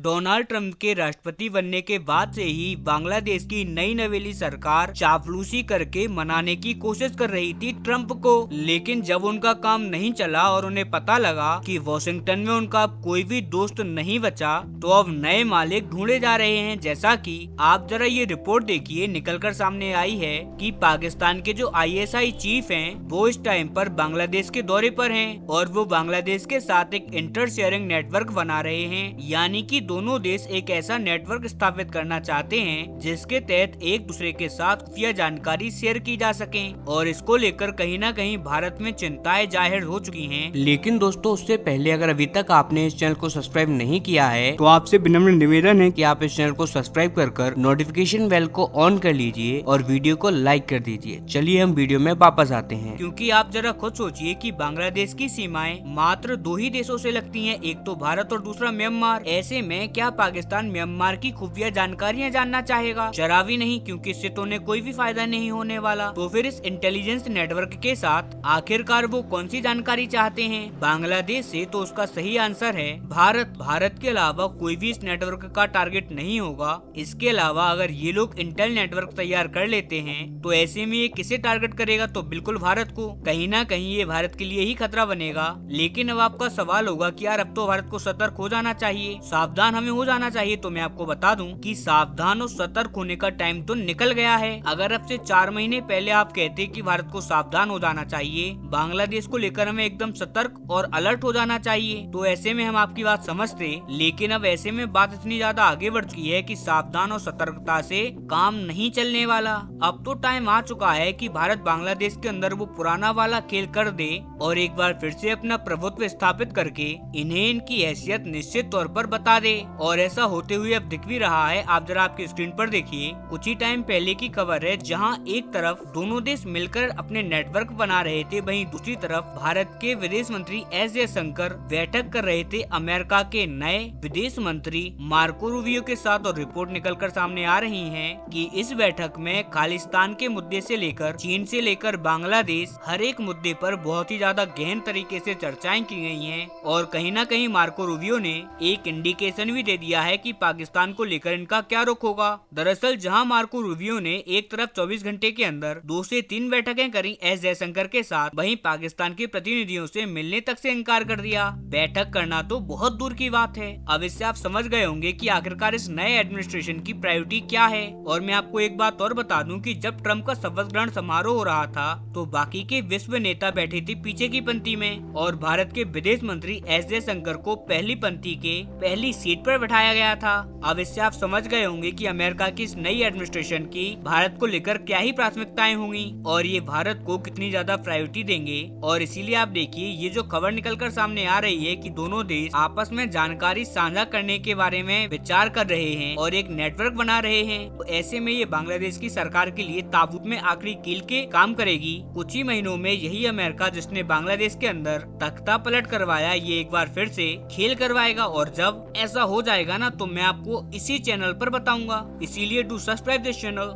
Donald Trump के राष्ट्रपति बनने के बाद से ही बांग्लादेश की नई नवेली सरकार चापलूसी करके मनाने की कोशिश कर रही थी ट्रंप को। लेकिन जब उनका काम नहीं चला और उन्हें पता लगा कि वॉशिंगटन में उनका अब कोई भी दोस्त नहीं बचा, तो अब नए मालिक ढूंढे जा रहे हैं। जैसा कि आप जरा ये रिपोर्ट देखिए, निकलकर सामने आई है कि पाकिस्तान के जो ISI चीफ हैं, वो इस टाइम पर बांग्लादेश के दौरे पर हैं और वो बांग्लादेश के साथ एक इंटर शेयरिंग नेटवर्क बना रहे हैं। यानी कि दोनों देश एक ऐसा नेटवर्क स्थापित करना चाहते हैं जिसके तहत एक दूसरे के साथ खुफिया जानकारी शेयर की जा सके। और इसको लेकर कहीं ना कहीं भारत में चिंताएं जाहिर हो चुकी हैं। लेकिन दोस्तों, उससे पहले अगर अभी तक आपने इस चैनल को सब्सक्राइब नहीं किया है तो आपसे विनम्र निवेदन है कि आप इस चैनल को सब्सक्राइब कर नोटिफिकेशन बेल को ऑन कर लीजिए और वीडियो को लाइक कर दीजिए। चलिए हम वीडियो में वापस आते हैं। क्योंकि आप जरा खुद सोचिए कि बांग्लादेश की सीमाएं मात्र दो ही देशों से लगती हैं, एक तो भारत और दूसरा म्यांमार। ऐसे में क्या पाकिस्तान म्यांमार की खुफिया जानकारियां जानना चाहेगा? जरा भी नहीं, क्योंकि इससे तो उन्हें कोई भी फायदा नहीं होने वाला। तो फिर इस इंटेलिजेंस नेटवर्क के साथ आखिरकार वो कौन सी जानकारी चाहते हैं बांग्लादेश से? तो उसका सही आंसर है भारत। भारत के अलावा कोई भी इस नेटवर्क का टारगेट नहीं होगा। इसके अलावा अगर ये लोग इंटेल नेटवर्क तैयार कर लेते हैं तो ऐसे में ये किसे टारगेट करेगा? तो बिल्कुल भारत को। कहीं ना कहीं ये भारत के लिए ही खतरा बनेगा। लेकिन अब आपका सवाल होगा कि यार अब तो भारत को सतर्क हो जाना चाहिए, सावधान हमें हो जाना चाहिए। तो मैं आपको बता दूं कि सावधान और सतर्क होने का टाइम तो निकल गया है। अगर अब से 4 महीने पहले आप कहते कि भारत को सावधान हो जाना चाहिए, बांग्लादेश को लेकर हमें एकदम सतर्क और अलर्ट हो जाना चाहिए, तो ऐसे में हम आपकी बात समझते। लेकिन अब ऐसे में बात इतनी ज्यादा आगे बढ़ चुकी है कि सावधान और सतर्कता से काम नहीं चलने वाला। अब तो टाइम आ चुका है कि भारत बांग्लादेश के अंदर वो पुराना वाला खेल कर दे और एक बार फिर से अपना प्रभुत्व स्थापित करके इन्हें इनकी हैसियत निश्चित तौर पर बता दे। और ऐसा होते हुए अब दिख भी रहा है। आप जरा आपकी स्क्रीन पर देखिए, कुछ ही टाइम पहले की खबर है जहां एक तरफ दोनों देश मिलकर अपने नेटवर्क बना रहे थे, वहीं दूसरी तरफ भारत के विदेश मंत्री एस जयशंकर बैठक कर रहे थे अमेरिका के नए विदेश मंत्री मार्को रूबियो के साथ। और रिपोर्ट निकलकर सामने आ रही है कि इस बैठक में खालिस्तान के मुद्दे से लेकर चीन से लेकर बांग्लादेश, हर एक मुद्दे पर बहुत ही ज्यादा गहन तरीके से चर्चाएं की गई हैं। और कहीं ना कहीं मार्को रूबियो ने एक इंडिकेशन भी दे दिया है कि पाकिस्तान को लेकर इनका क्या रुख होगा। दरअसल जहां मार्को रूबियो ने एक तरफ 24 घंटे के अंदर 2 से 3 बैठकें करी एस जयशंकर के साथ, वहीं पाकिस्तान के प्रतिनिधियों से मिलने तक से इनकार कर दिया। बैठक करना तो बहुत दूर की बात है। अब इससे आप समझ गए होंगे कि आखिरकार इस नए एडमिनिस्ट्रेशन की प्रायोरिटी क्या है। और मैं आपको एक बात और बता दूं कि जब ट्रंप का शपथ ग्रहण समारोह हो रहा था तो बाकी के विश्व नेता बैठे थे पीछे की पंक्ति में और भारत के विदेश मंत्री एस जयशंकर को पहली पंक्ति के पहली सीट पर बैठाया गया था। अब इससे आप समझ गए होंगे कि अमेरिका की इस नई एडमिनिस्ट्रेशन की भारत को लेकर क्या ही प्राथमिकताएं होंगी और ये भारत को कितनी ज्यादा प्रायोरिटी देंगे। और इसीलिए आप देखिए, ये जो खबर निकलकर सामने आ रही है कि दोनों देश आपस में जानकारी साझा करने के बारे में विचार कर रहे हैं और एक नेटवर्क बना रहे हैं, तो ऐसे में ये बांग्लादेश की सरकार के लिए ताबूत में आखिरी कील के काम करेगी। कुछ ही महीनों में यही अमेरिका जिसने बांग्लादेश के अंदर तख्ता पलट करवाया, ये एक बार फिर से खेल करवाएगा। और जब ऐसा हो जाएगा ना, तो मैं आपको इसी चैनल पर बताऊंगा। इसीलिए डू सब्सक्राइब दिस चैनल।